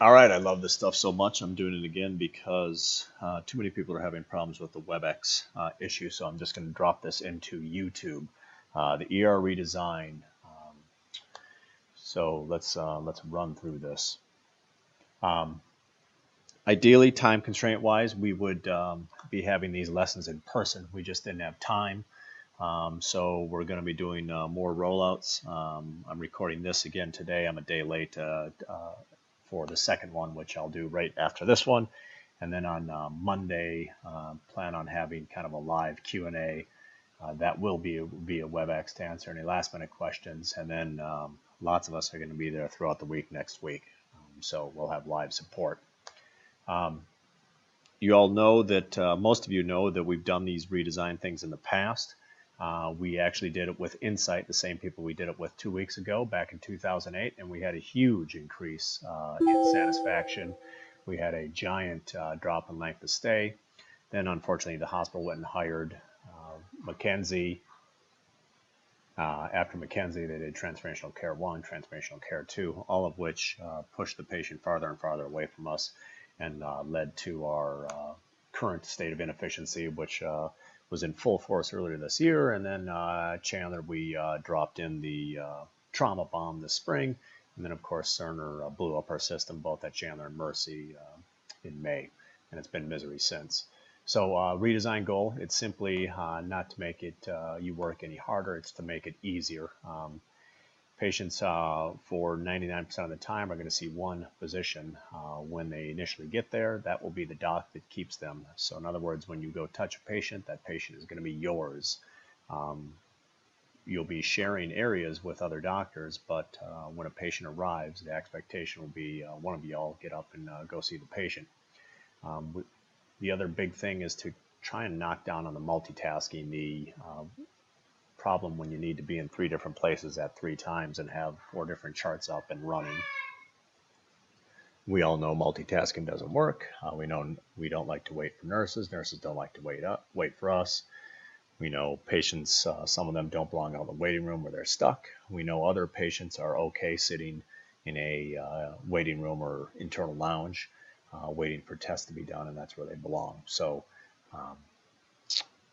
All right, I love this stuff so much. I'm doing it again because too many people are having problems with the WebEx issue. So I'm just going to drop this into YouTube, the ER redesign. So let's run through this. Um, Ideally, time constraint wise, we would be having these lessons in person. We just didn't have time. So we're going to be doing more rollouts. I'm recording this again today. I'm a day late for the second one, which I'll do right after this one. And then on Monday, plan on having kind of a live Q&A that will be via WebEx to answer any last minute questions. And then lots of us are going to be there throughout the week next week. So we'll have live support. You all know that most of you know that we've done these redesign things in the past. We actually did it with Insight, the same people we did it with 2 weeks ago, back in 2008, and we had a huge increase in satisfaction. We had a giant drop in length of stay. Then, unfortunately, the hospital went and hired McKenzie. After McKenzie, they did Transformational Care 1, Transformational Care 2, all of which pushed the patient farther and farther away from us and led to our current state of inefficiency, which was in full force earlier this year. And then Chandler, we dropped in the trauma bomb this spring. And then, of course, Cerner blew up our system, both at Chandler and Mercy in May. And it's been misery since. So redesign goal, it's simply not to make it you work any harder, it's to make it easier. Patients for 99% of the time are going to see one physician when they initially get there. That will be the doc that keeps them. So in other words, when you go touch a patient, that patient is going to be yours. You'll be sharing areas with other doctors, but when a patient arrives, the expectation will be one of you all get up and go see the patient. The other big thing is to try and knock down on the multitasking, the problem when you need to be in 3 different places at 3 times and have 4 different charts up and running. We all know multitasking doesn't work. We know we don't like to wait for nurses. Nurses don't like to wait for us. We know patients, some of them don't belong out in the waiting room where they're stuck. We know other patients are okay sitting in a waiting room or internal lounge waiting for tests to be done, and that's where they belong. So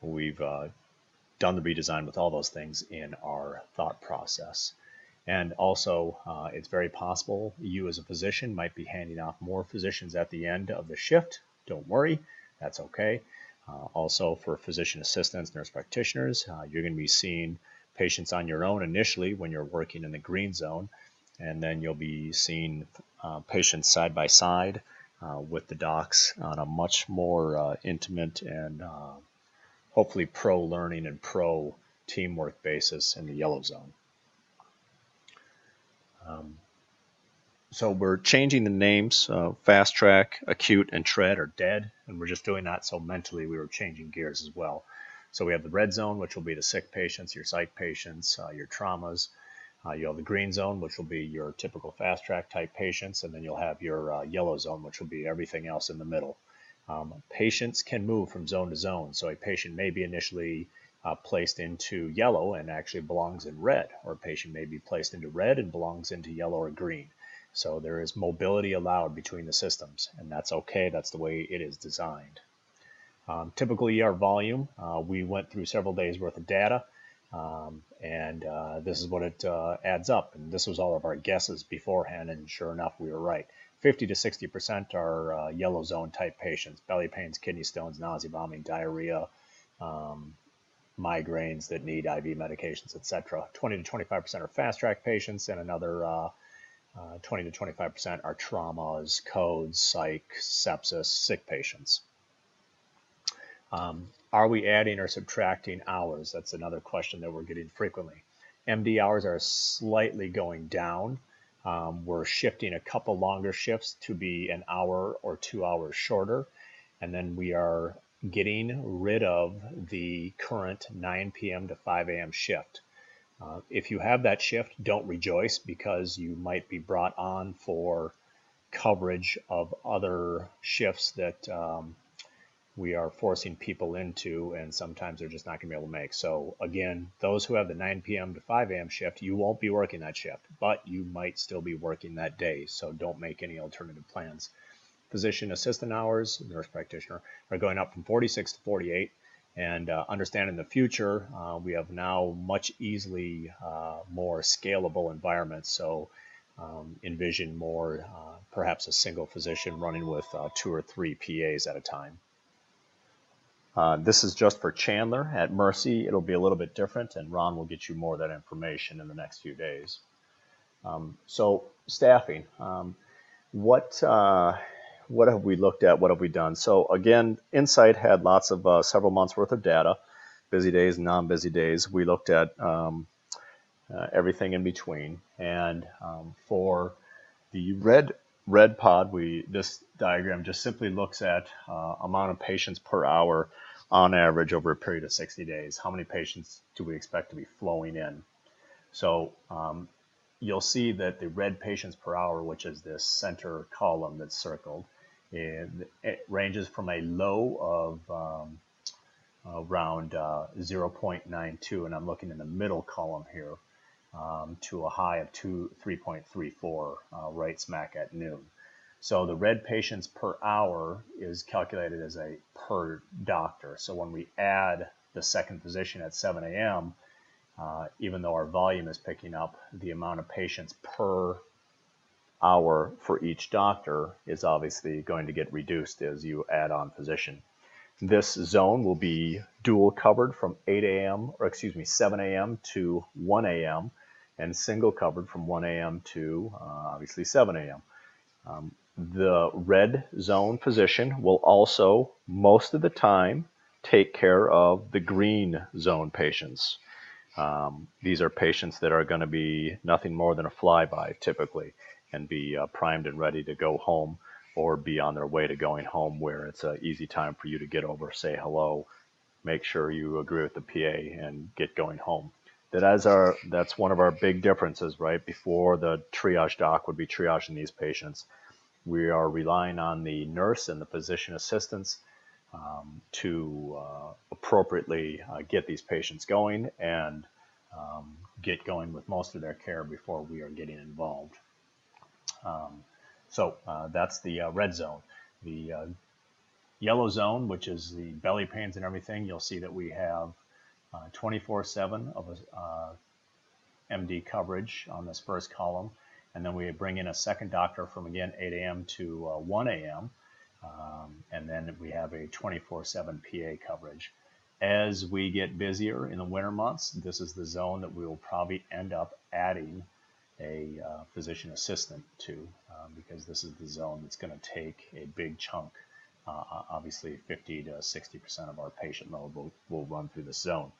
we've done the redesign with all those things in our thought process. And also, it's very possible you as a physician might be handing off more physicians at the end of the shift. Don't worry, that's okay. Also, for physician assistants, nurse practitioners, you're going to be seeing patients on your own initially when you're working in the green zone, and then you'll be seeing patients side by side with the docs on a much more intimate and hopefully pro-learning and pro-teamwork basis in the yellow zone. So we're changing the names. Fast Track, Acute, and Tread are dead, and we're just doing that so mentally we were changing gears as well. So we have the red zone, which will be the sick patients, your psych patients, your traumas. You'll have the green zone, which will be your typical Fast Track type patients, and then you'll have your yellow zone, which will be everything else in the middle. Patients can move from zone to zone, so a patient may be initially placed into yellow and actually belongs in red, or a patient may be placed into red and belongs into yellow or green. So there is mobility allowed between the systems, and that's okay. That's the way it is designed. Typical ER volume, we went through several days worth of data, and this is what it adds up. And this was all of our guesses beforehand, and sure enough, we were right. 50 to 60% are yellow zone type patients, belly pains, kidney stones, nausea, vomiting, diarrhea, migraines that need IV medications, etc. 20 to 25% are fast track patients, and another 20 to 25% are traumas, codes, psych, sepsis, sick patients. Are we adding or subtracting hours? That's another question that we're getting frequently. MD hours are slightly going down. We're shifting a couple longer shifts to be an hour or 2 hours shorter. And then we are getting rid of the current 9 p.m. to 5 a.m. shift. If you have that shift, don't rejoice, because you might be brought on for coverage of other shifts that we are forcing people into, and sometimes they're just not going to be able to make. So again, those who have the 9 p.m. to 5 a.m. shift, you won't be working that shift, but you might still be working that day. So don't make any alternative plans. Physician assistant hours, nurse practitioner, are going up from 46 to 48. And understand in the future, we have now much easily more scalable environments. So envision more, perhaps a single physician running with 2 or 3 PAs at a time. This is just for Chandler. At Mercy, it'll be a little bit different, and Ron will get you more of that information in the next few days. So staffing, what have we looked at? What have we done? So again, Insight had lots of several months worth of data, busy days, non-busy days. We looked at everything in between, and for the red pod, this diagram just simply looks at amount of patients per hour on average over a period of 60 days. How many patients do we expect to be flowing in? So you'll see that the red patients per hour, which is this center column that's circled, it ranges from a low of around 0.92, and I'm looking in the middle column here, to a high of 3.34 right smack at noon. So the red patients per hour is calculated as a per doctor. So when we add the second physician at 7 a.m., even though our volume is picking up, the amount of patients per hour for each doctor is obviously going to get reduced as you add on physician. This zone will be dual covered from 7 a.m. to 1 a.m. and single covered from 1 a.m. to obviously 7 a.m. The red zone physician will also, most of the time, take care of the green zone patients. These are patients that are going to be nothing more than a flyby typically, and be primed and ready to go home or be on their way to going home, where it's an easy time for you to get over, say hello, make sure you agree with the PA, and get going home. That's one of our big differences, right? Before, the triage doc would be triaging these patients. We are relying on the nurse and the physician assistants to appropriately get these patients going and get going with most of their care before we are getting involved. So that's the red zone. The yellow zone, which is the belly pains and everything, you'll see that we have 24/7 of MD coverage on this first column. And then we bring in a second doctor from, again, 8 a.m. to 1 a.m. And then we have a 24/7 PA coverage. As we get busier in the winter months, this is the zone that we will probably end up adding a physician assistant to, because this is the zone that's going to take a big chunk. Obviously, 50 to 60% of our patient load will run through this zone.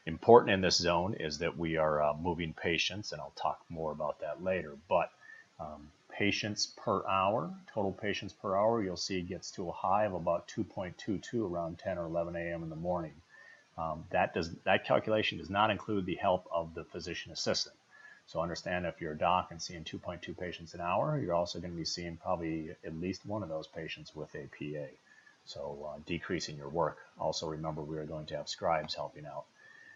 Important in this zone is that we are moving patients, and I'll talk more about that later, but patients per hour, total patients per hour, you'll see gets to a high of about 2.22 around 10 or 11 a.m. in the morning. That calculation does not include the help of the physician assistant. So understand, if you're a doc and seeing 2.2 patients an hour, you're also going to be seeing probably at least one of those patients with a PA. So decreasing your work. Also remember, we are going to have scribes helping out.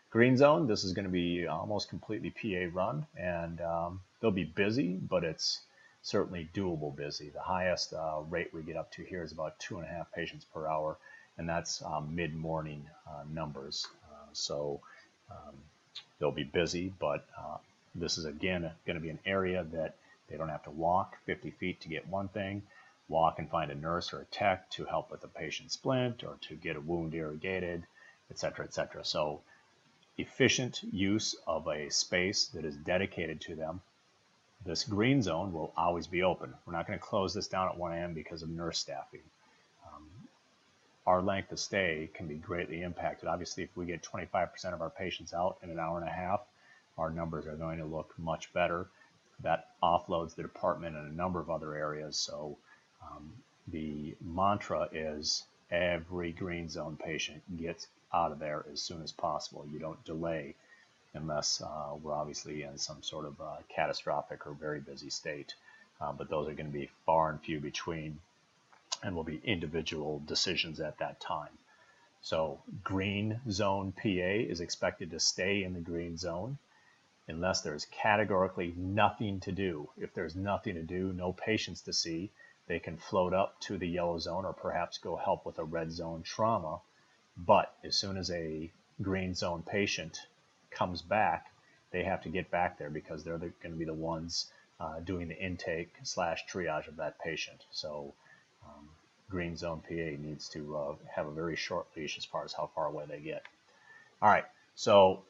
Green zone, this is going to be almost completely PA run, and they'll be busy, but it's certainly doable busy. The highest rate we get up to here is about 2.5 patients per hour, and that's mid-morning numbers. So they'll be busy, but this is, again, going to be an area that they don't have to walk 50 feet to get one thing, walk and find a nurse or a tech to help with a patient splint or to get a wound irrigated, et cetera, et cetera. So efficient use of a space that is dedicated to them. This green zone will always be open. We're not going to close this down at 1 a.m. because of nurse staffing. Our length of stay can be greatly impacted. Obviously, if we get 25% of our patients out in an hour and a half, our numbers are going to look much better. That offloads the department in a number of other areas. So the mantra is every green zone patient gets out of there as soon as possible. You don't delay unless we're obviously in some sort of catastrophic or very busy state. But those are going to be far and few between. and will be individual decisions at that time. So green zone PA is expected to stay in the green zone unless there's categorically nothing to do. If there's nothing to do, no patients to see, they can float up to the yellow zone or perhaps go help with a red zone trauma. But as soon as a green zone patient comes back, they have to get back there because they're going to be the ones doing the intake / triage of that patient. So green zone PA needs to have a very short leash as far as how far away they get. All right, so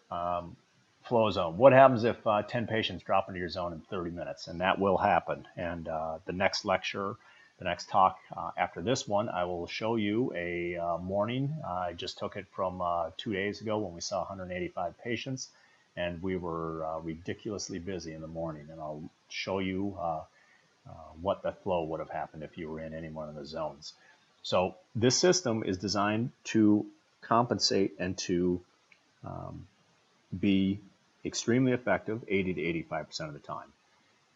flow zone. What happens if 10 patients drop into your zone in 30 minutes? And that will happen. And the next lecture, the next talk after this one, I will show you a morning. I just took it from 2 days ago when we saw 185 patients, and we were ridiculously busy in the morning. And I'll show you what the flow would have happened if you were in any one of the zones. So this system is designed to compensate and to be extremely effective 80 to 85% of the time.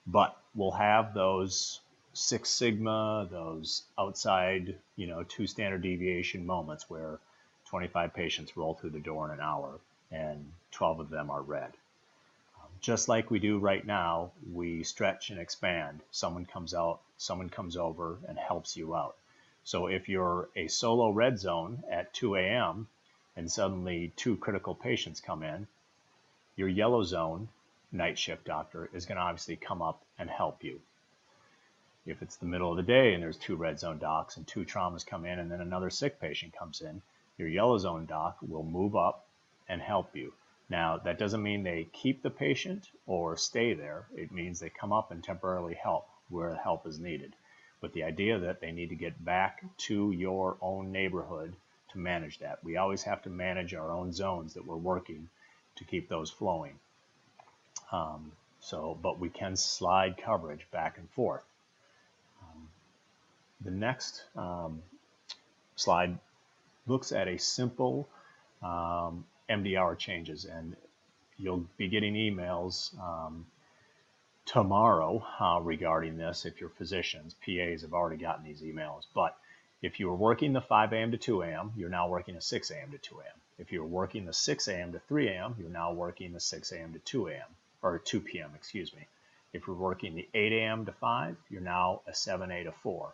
But we'll have those 6 sigma, those outside, 2 standard deviation moments where 25 patients roll through the door in an hour and 12 of them are red. Just like we do right now, we stretch and expand. Someone comes out, someone comes over and helps you out. So if you're a solo red zone at 2 a.m. and suddenly 2 critical patients come in, your yellow zone night shift doctor is going to obviously come up and help you. If it's the middle of the day and there's 2 red zone docs and 2 traumas come in and then another sick patient comes in, your yellow zone doc will move up and help you. Now, that doesn't mean they keep the patient or stay there. It means they come up and temporarily help where help is needed, with the idea that they need to get back to your own neighborhood to manage that. We always have to manage our own zones that we're working to keep those flowing. But we can slide coverage back and forth. The next slide looks at a simple MDR changes, and you'll be getting emails tomorrow regarding this. If you're physicians, PAs have already gotten these emails, but if you were working the 5 a.m. to 2 a.m., you're now working the 6 a.m. to 2 a.m. If you're working the 6 a.m. to 3 a.m., you're now working the 6 a.m. to 2 a.m. or 2 p.m., excuse me. If you're working the 8 a.m. to 5, you're now a 7A to 4.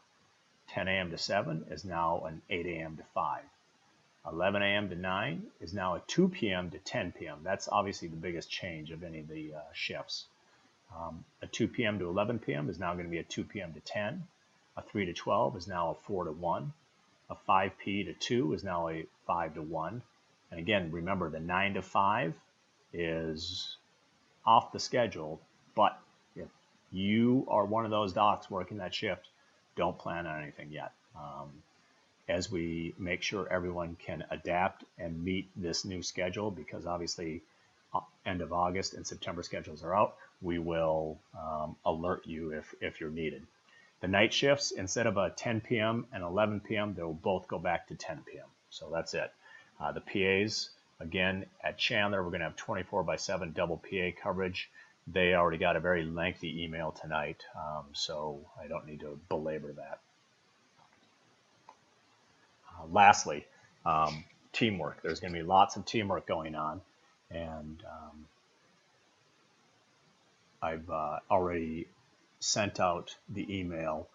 10 a.m. to 7 is now an 8 a.m. to 5. 11 a.m. to 9 is now a 2 p.m. to 10 p.m. That's obviously the biggest change of any of the shifts. A 2 p.m. to 11 p.m. is now going to be a 2 p.m. to 10. A 3 to 12 is now a 4 to 1. A 5p to 2 is now a 5 to 1. And again, remember the 9 to 5 is off the schedule, but if you are one of those docs working that shift, don't plan on anything yet. As we make sure everyone can adapt and meet this new schedule, because obviously end of August and September schedules are out, we will alert you if you're needed. The night shifts, instead of a 10 p.m. and 11 p.m., they will both go back to 10 p.m. So that's it. The PAs, again, at Chandler, we're going to have 24/7 double PA coverage. They already got a very lengthy email tonight, so I don't need to belabor that. Lastly, teamwork. There's going to be lots of teamwork going on, and I've already sent out the email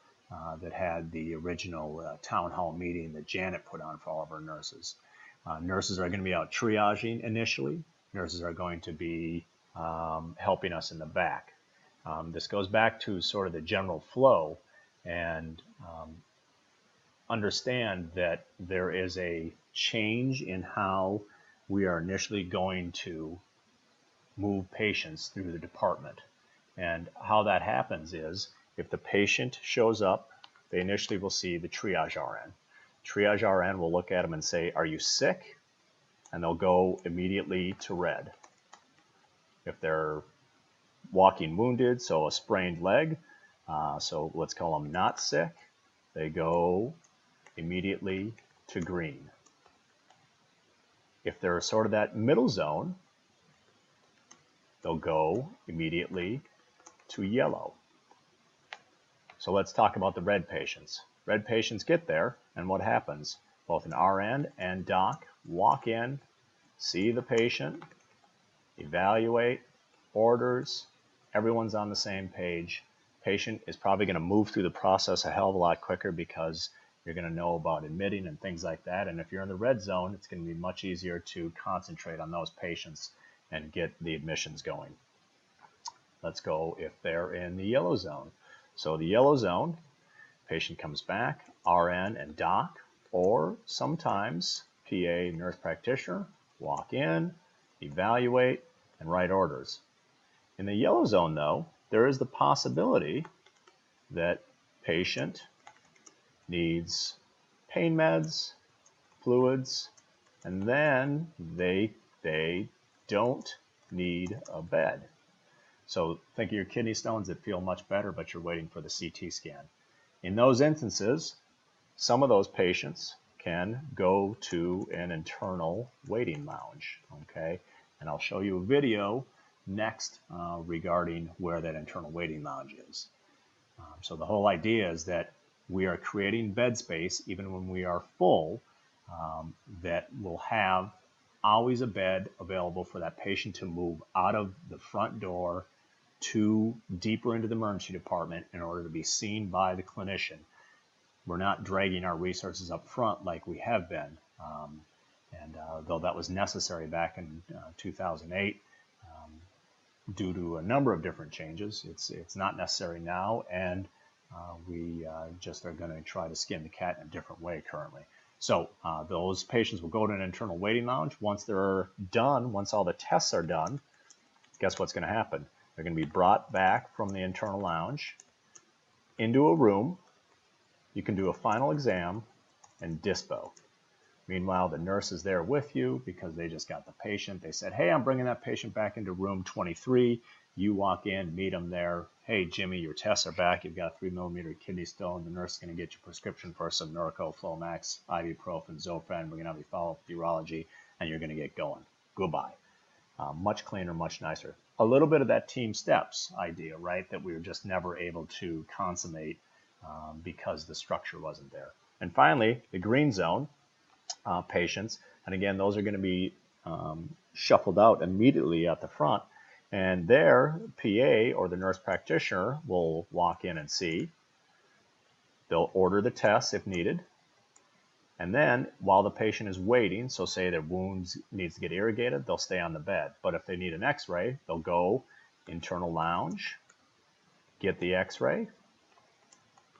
that had the original town hall meeting that Janet put on for all of our nurses. Nurses are going to be out triaging initially. Nurses are going to be helping us in the back. This goes back to sort of the general flow, and understand that there is a change in how we are initially going to move patients through the department. And how that happens is, if the patient shows up, they initially will see the triage RN. Triage RN will look at them and say, "Are you sick?" And they'll go immediately to red. If they're walking wounded, so a sprained leg, so let's call them not sick, they go immediately to green. If they're sort of that middle zone, they'll go immediately to yellow. So let's talk about the red patients. Red patients get there, and what happens? Both an RN and doc walk in, see the patient, evaluate, orders, everyone's on the same page. Patient is probably going to move through the process a hell of a lot quicker because you're going to know about admitting and things like that. And if you're in the red zone, it's going to be much easier to concentrate on those patients and get the admissions going. Let's go if they're in the yellow zone. So the yellow zone, patient comes back, RN and doc, or sometimes PA, nurse practitioner, walk in, evaluate, and write orders. In the yellow zone, though, there is the possibility that patient needs pain meds, fluids, and then they don't need a bed. So think of your kidney stones that feel much better, but you're waiting for the CT scan. In those instances, some of those patients can go to an internal waiting lounge, okay? And I'll show you a video next regarding where that internal waiting lounge is. So the whole idea is that we are creating bed space, even when we are full, that will have always a bed available for that patient to move out of the front door to deeper into the emergency department in order to be seen by the clinician. We're not dragging our resources up front like we have been. Though that was necessary back in 2008, due to a number of different changes, it's not necessary now, and we just are going to try to skin the cat in a different way currently. So those patients will go to an internal waiting lounge. Once they're done, once all the tests are done, guess what's going to happen? They're going to be brought back from the internal lounge into a room. You can do a final exam and dispo. Meanwhile, the nurse is there with you because they just got the patient. They said, hey, I'm bringing that patient back into room 23. You walk in, meet them there. Hey, Jimmy, your tests are back. You've got a 3mm kidney stone. The nurse is going to get your prescription for some Norco, Flomax, ibuprofen, Zofran. We're going to have you follow up with urology, and you're going to get going. Goodbye. Much cleaner, much nicer. A little bit of that team steps idea, right, that we were just never able to consummate because the structure wasn't there. And finally, the green zone patients, and again, those are going to be shuffled out immediately at the front, and their PA or the nurse practitioner will walk in and see. They'll order the tests if needed, and then while the patient is waiting, so say their wounds needs to get irrigated, they'll stay on the bed. But if they need an x-ray, they'll go internal lounge, get the x-ray,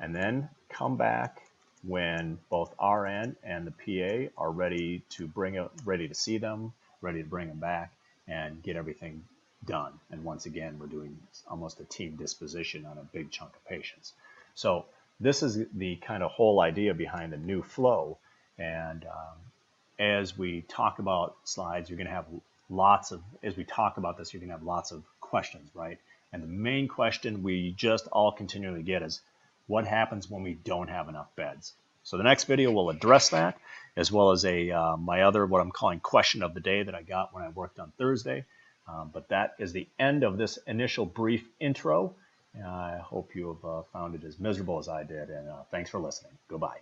and then come back when both RN and the PA are ready to see them, ready to bring them back and get everything done. And once again, we're doing almost a team disposition on a big chunk of patients. So this is the kind of whole idea behind the new flow. And as we talk about slides, you're going to have as we talk about this, you're going to have lots of questions, right? And the main question we just all continually get is, what happens when we don't have enough beds? So the next video will address that, as well as my other, what I'm calling question of the day that I got when I worked on Thursday. But that is the end of this initial brief intro. I hope you have found it as miserable as I did, and thanks for listening. Goodbye.